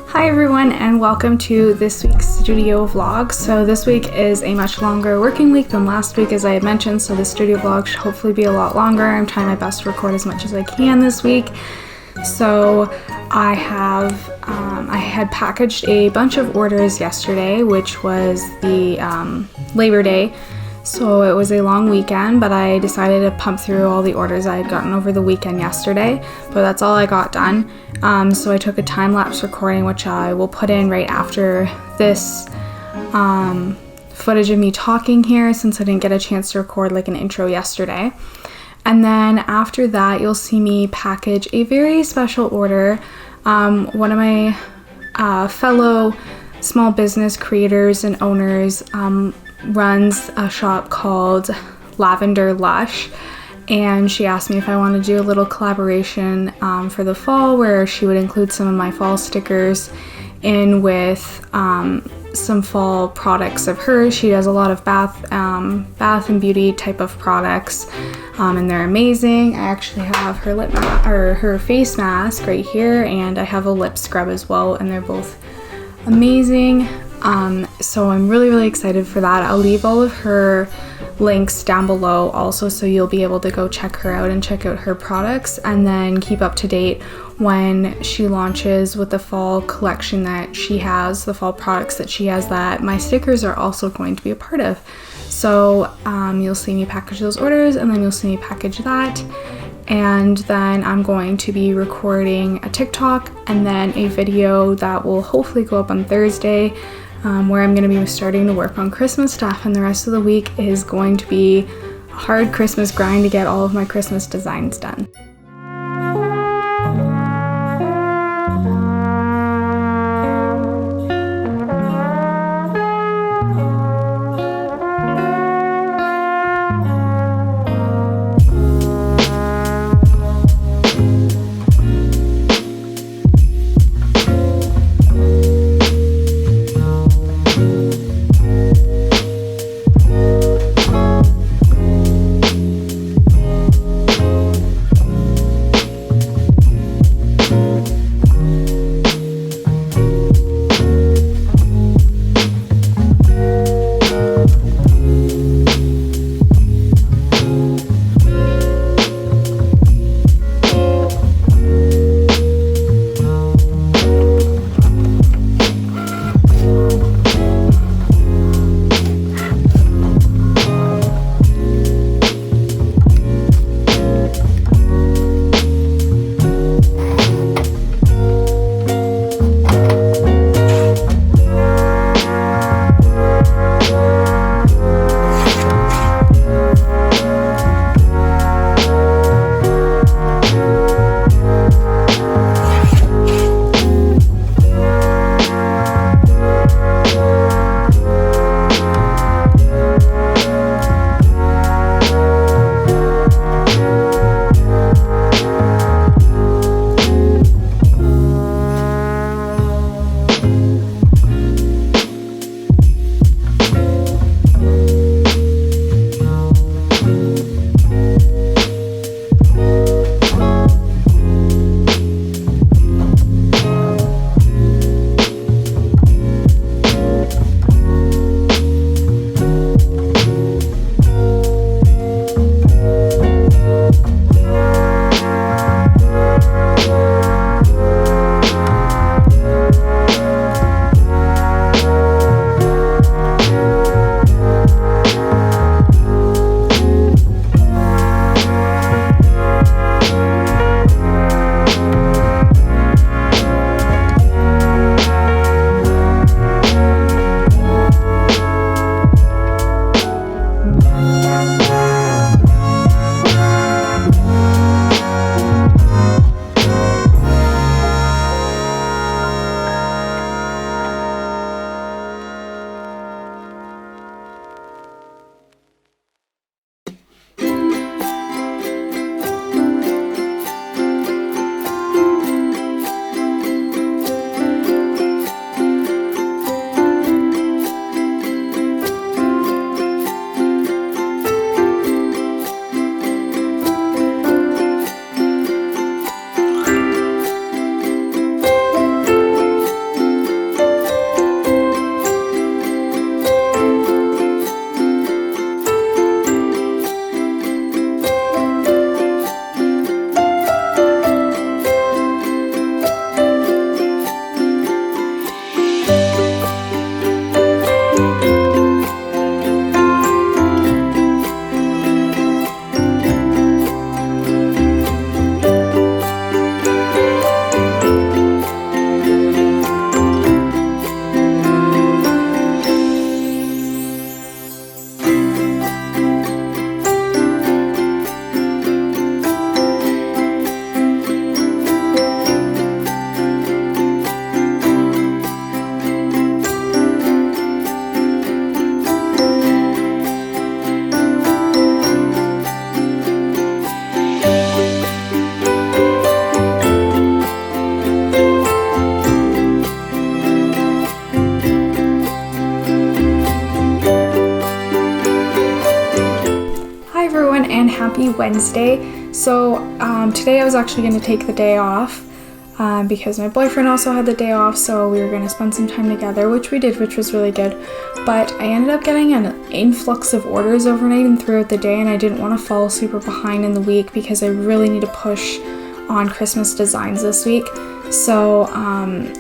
Hi everyone and welcome to this week's studio vlog. So this week is a much longer working week than last week, as I had mentioned, so the studio vlog should hopefully be a lot longer. I'm trying my best to record as much as I can this week. So I had packaged a bunch of orders yesterday, which was the Labor Day. So it was a long weekend, but I decided to pump through all the orders I had gotten over the weekend yesterday, but that's all I got done. So I took a time-lapse recording, which I will put in right after this footage of me talking here, since I didn't get a chance to record like an intro yesterday. And then after that, you'll see me package a very special order. One of my fellow small business creators and owners runs a shop called LAVENDER LUSH, and she asked me if I wanted to do a little collaboration for the fall, where she would include some of my fall stickers in with some fall products of hers. She does a lot of bath and beauty type of products, and they're amazing. I actually have her her face mask right here, and I have a lip scrub as well, and they're both amazing. So I'm really excited for that. I'll leave all of her links down below also, so you'll be able to go check her out and check out her products, and then keep up to date when she launches with the fall collection that she has, the fall products that she has that my stickers are also going to be a part of. So you'll see me package those orders, and then you'll see me package that. And then I'm going to be recording a TikTok and then a video that will hopefully go up on Thursday, where I'm going to be starting to work on Christmas stuff, and the rest of the week is going to be a hard Christmas grind to get all of my Christmas designs done. happy Wednesday. So today I was actually going to take the day off because my boyfriend also had the day off, so we were going to spend some time together, which we did, which was really good. But I ended up getting an influx of orders overnight and throughout the day, and I didn't want to fall super behind in the week because I really need to push on Christmas designs this week. So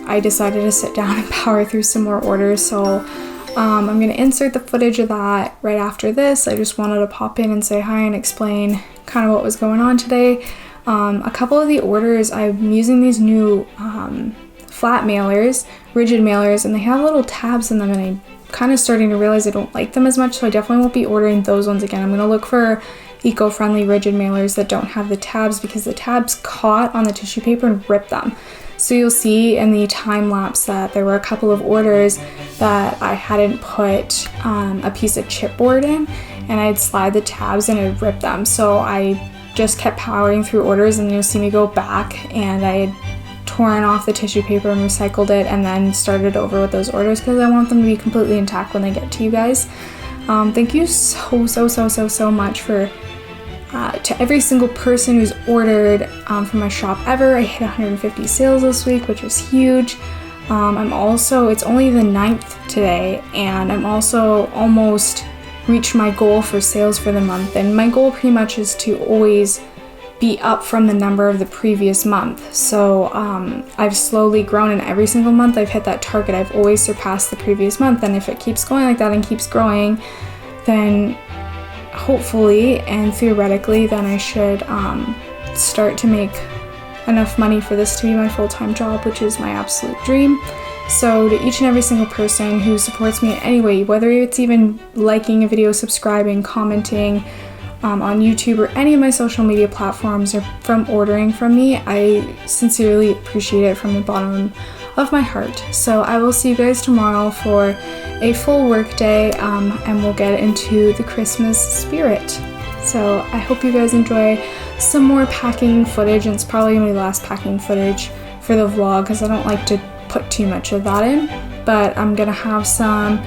I decided to sit down and power through some more orders. So I'm going to insert the footage of that right after this. I just wanted to pop in and say hi and explain kind of what was going on today. A couple of the orders, I'm using these new flat mailers, rigid mailers, and they have little tabs in them, and I'm kind of starting to realize I don't like them as much, so I definitely won't be ordering those ones again. I'm going to look for eco-friendly rigid mailers that don't have the tabs, because the tabs caught on the tissue paper and ripped them. So you'll see in the time lapse that there were a couple of orders that I hadn't put a piece of chipboard in, and I'd slide the tabs and it ripped them. So I just kept powering through orders, and you'll see me go back, and I had torn off the tissue paper and recycled it and then started over with those orders because I want them to be completely intact when they get to you guys. Thank you so much for to every single person who's ordered from my shop ever. I hit 150 sales this week, which is huge. It's only the 9th today, and I'm also almost reached my goal for sales for the month, and my goal pretty much is to always be up from the number of the previous month. So I've slowly grown, and every single month I've hit that target. I've always surpassed the previous month, and if it keeps going like that and keeps growing, then hopefully and theoretically then I should start to make enough money for this to be my full-time job, which is my absolute dream. So to each and every single person who supports me in any way, whether it's even liking a video, subscribing, commenting on YouTube or any of my social media platforms, or from ordering from me, I sincerely appreciate it from the bottom of my heart. So I will see you guys tomorrow for a full work day, and we'll get into the Christmas spirit. So I hope you guys enjoy some more packing footage, and it's probably gonna be the last packing footage for the vlog because I don't like to put too much of that in, but I'm gonna have some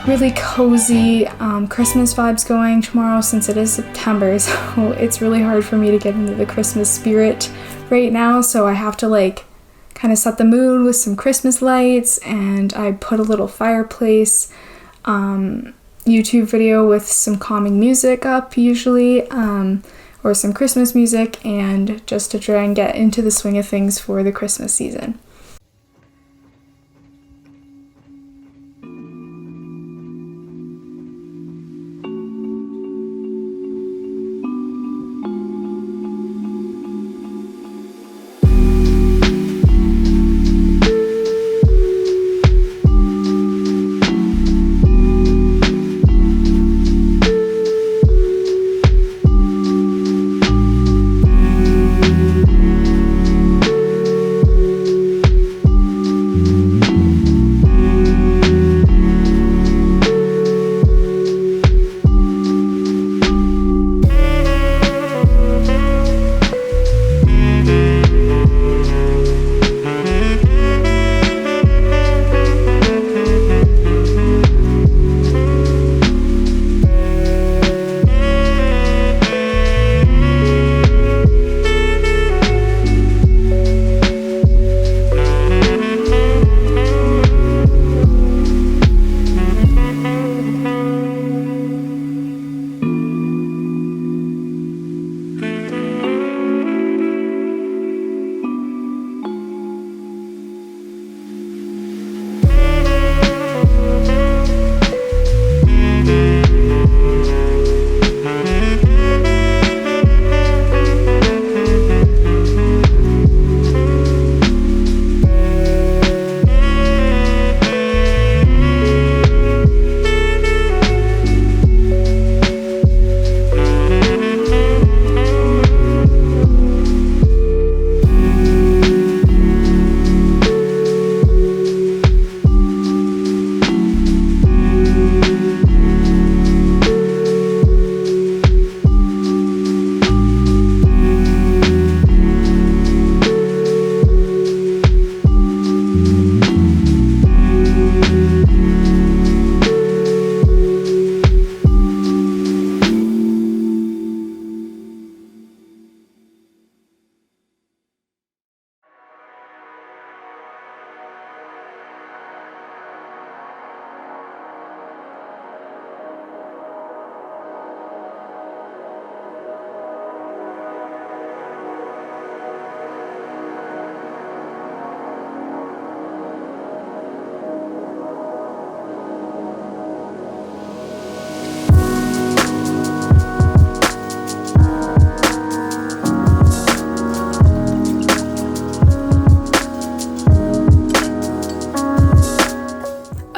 really cozy Christmas vibes going tomorrow since it is September, so it's really hard for me to get into the Christmas spirit right now, so I have to like kind of set the mood with some Christmas lights, and I put a little fireplace YouTube video with some calming music up usually, or some Christmas music, and just to try and get into the swing of things for the Christmas season.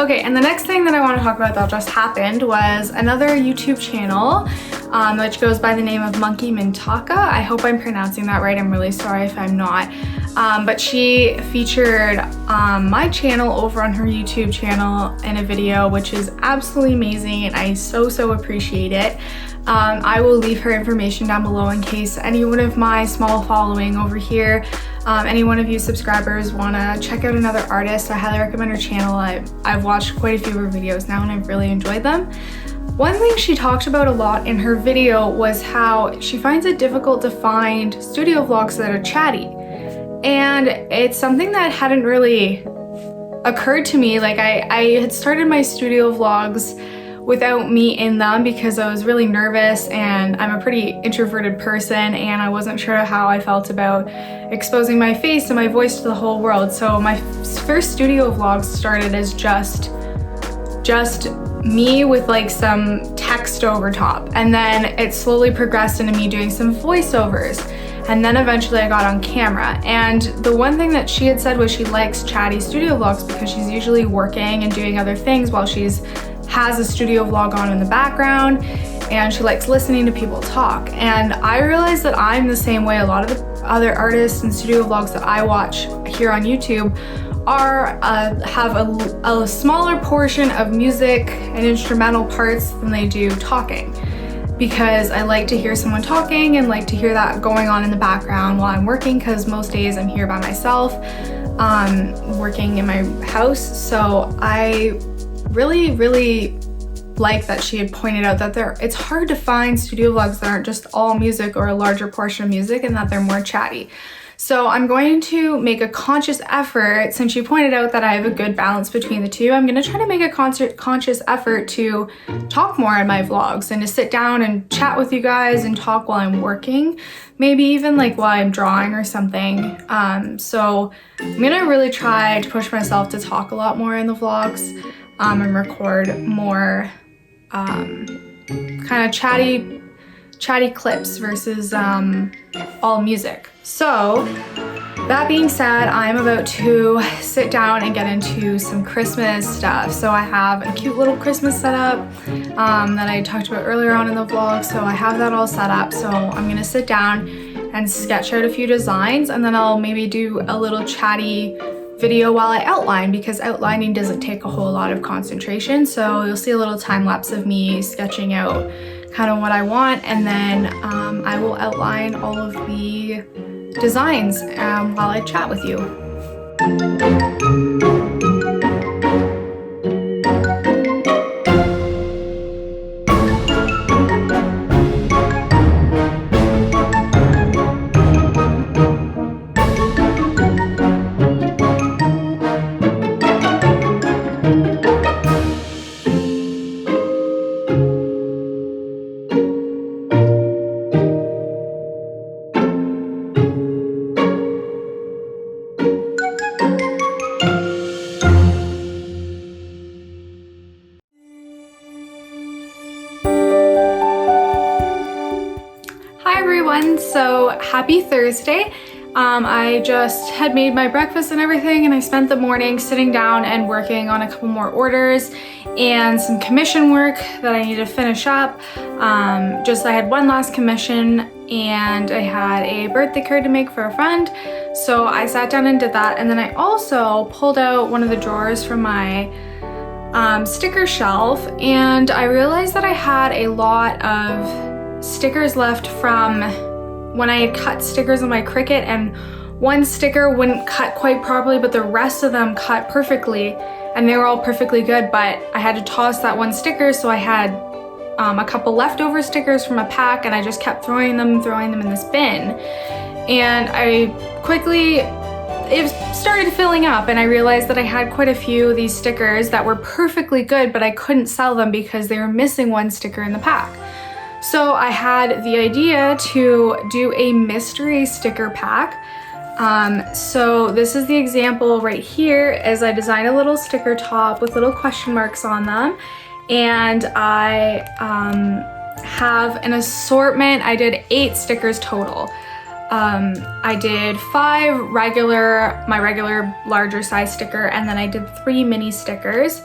Okay, and the next thing that I want to talk about that just happened was another YouTube channel, which goes by the name of Monkey Mintaka. I hope I'm pronouncing that right. I'm really sorry if I'm not. But she featured my channel over on her YouTube channel in a video, which is absolutely amazing, and I so appreciate it. I will leave her information down below in case any one of my small following over here, any one of you subscribers want to check out another artist. I highly recommend her channel. I've watched quite a few of her videos now and I've really enjoyed them. One thing she talked about a lot in her video was how she finds it difficult to find studio vlogs that are chatty. And it's something that hadn't really occurred to me. Like I had started my studio vlogs without me in them because I was really nervous, and I'm a pretty introverted person, and I wasn't sure how I felt about exposing my face and my voice to the whole world. So my first studio vlogs started as just me with like some text over top, and then it slowly progressed into me doing some voiceovers, and then eventually I got on camera. And the one thing that she had said was she likes chatty studio vlogs because she's usually working and doing other things while has a studio vlog on in the background, and she likes listening to people talk. And I realized that I'm the same way. A lot of the other artists and studio vlogs that I watch here on YouTube have a smaller portion of music and instrumental parts than they do talking, because I like to hear someone talking and like to hear that going on in the background while I'm working, because most days I'm here by myself, working in my house. So I really like that she had pointed out that it's hard to find studio vlogs that aren't just all music or a larger portion of music, and that they're more chatty. So I'm going to make a conscious effort, since she pointed out that I have a good balance between the two. I'm going to try to make a conscious effort to talk more in my vlogs and to sit down and chat with you guys and talk while I'm working, maybe even like while I'm drawing or something. So I'm going to really try to push myself to talk a lot more in the vlogs, and record more kind of chatty clips versus all music. So that being said, I'm about to sit down and get into some Christmas stuff. So I have a cute little Christmas setup that I talked about earlier on in the vlog. So I have that all set up. So I'm gonna sit down and sketch out a few designs, and then I'll maybe do a little chatty video while I outline, because outlining doesn't take a whole lot of concentration. So you'll see a little time lapse of me sketching out kind of what I want, and then I will outline all of the designs while I chat with you. So happy Thursday. I just had made my breakfast and everything, and I spent the morning sitting down and working on a couple more orders and some commission work that I need to finish up. I had one last commission, and I had a birthday card to make for a friend. So I sat down and did that, and then I also pulled out one of the drawers from my sticker shelf, and I realized that I had a lot of stickers left from when I had cut stickers on my Cricut, and one sticker wouldn't cut quite properly, but the rest of them cut perfectly, and they were all perfectly good, but I had to toss that one sticker, so I had a couple leftover stickers from a pack, and I just kept throwing them in this bin. And it started filling up, and I realized that I had quite a few of these stickers that were perfectly good, but I couldn't sell them because they were missing one sticker in the pack. So I had the idea to do a mystery sticker pack. So this is the example right here, as I designed a little sticker top with little question marks on them. And I have an assortment. I did 8 stickers total. I did 5 my regular larger size sticker, and then I did 3 mini stickers.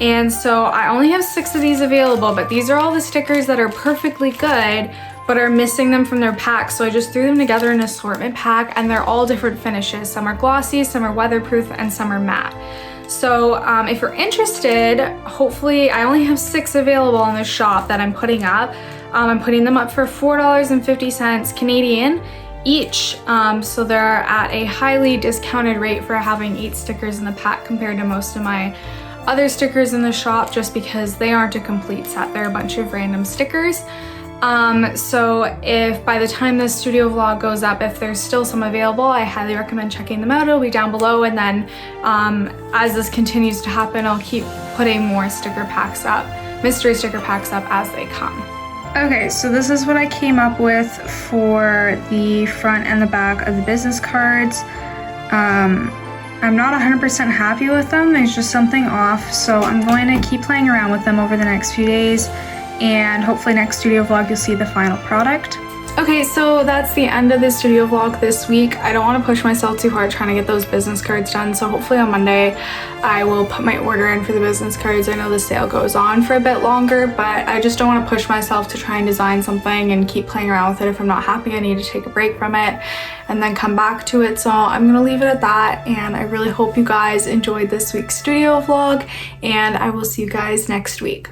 And so I only have 6 of these available, but these are all the stickers that are perfectly good, but are missing them from their pack. So I just threw them together in an assortment pack, and they're all different finishes. Some are glossy, some are weatherproof, and some are matte. So if you're interested, hopefully I only have 6 available in the shop that I'm putting up. I'm putting them up for $4.50 Canadian each. So they're at a highly discounted rate for having 8 stickers in the pack compared to most of my other stickers in the shop, just because they aren't a complete set. They're a bunch of random stickers. So if by the time this studio vlog goes up, if there's still some available, I highly recommend checking them out. It'll be down below, and then as this continues to happen, I'll keep putting more sticker packs up, mystery sticker packs up as they come. Okay, so this is what I came up with for the front and the back of the business cards. I'm not 100% happy with them. There's just something off, so I'm going to keep playing around with them over the next few days, and hopefully next studio vlog you'll see the final product. Okay, so that's the end of the studio vlog this week. I don't want to push myself too hard trying to get those business cards done, so hopefully on Monday I will put my order in for the business cards. I know the sale goes on for a bit longer, but I just don't want to push myself to try and design something and keep playing around with it. If I'm not happy, I need to take a break from it and then come back to it. So I'm gonna leave it at that, and I really hope you guys enjoyed this week's studio vlog, and I will see you guys next week.